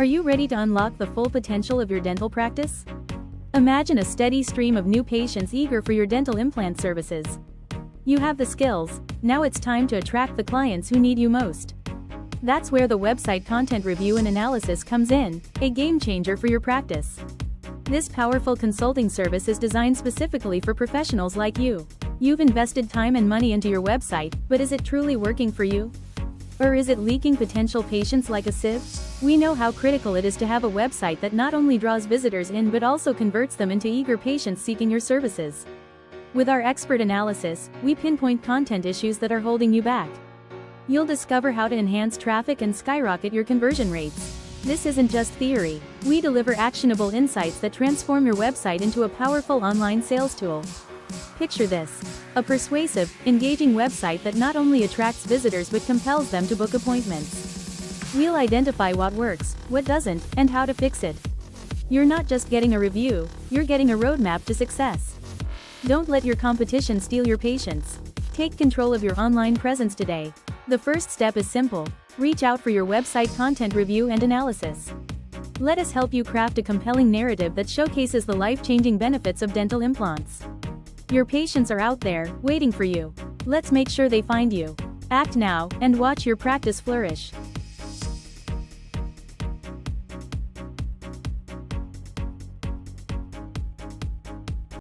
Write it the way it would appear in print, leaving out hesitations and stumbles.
Are you ready to unlock the full potential of your dental practice? Imagine a steady stream of new patients eager for your dental implant services. You have the skills, now it's time to attract the clients who need you most. That's where the website content review and analysis comes in, a game changer for your practice. This powerful consulting service is designed specifically for professionals like you. You've invested time and money into your website, but is it truly working for you? Or is it leaking potential patients like a sieve? We know how critical it is to have a website that not only draws visitors in but also converts them into eager patients seeking your services. With our expert analysis, we pinpoint content issues that are holding you back. You'll discover how to enhance traffic and skyrocket your conversion rates. This isn't just theory. We deliver actionable insights that transform your website into a powerful online sales tool. Picture this: a persuasive, engaging website that not only attracts visitors but compels them to book appointments. We'll identify what works, what doesn't, and how to fix it. You're not just getting a review, you're getting a roadmap to success. Don't let your competition steal your patience. Take control of your online presence today. The first step is simple: reach out for your website content review and analysis. Let us help you craft a compelling narrative that showcases the life-changing benefits of dental implants. Your patients are out there, waiting for you. Let's make sure they find you. Act now, and watch your practice flourish.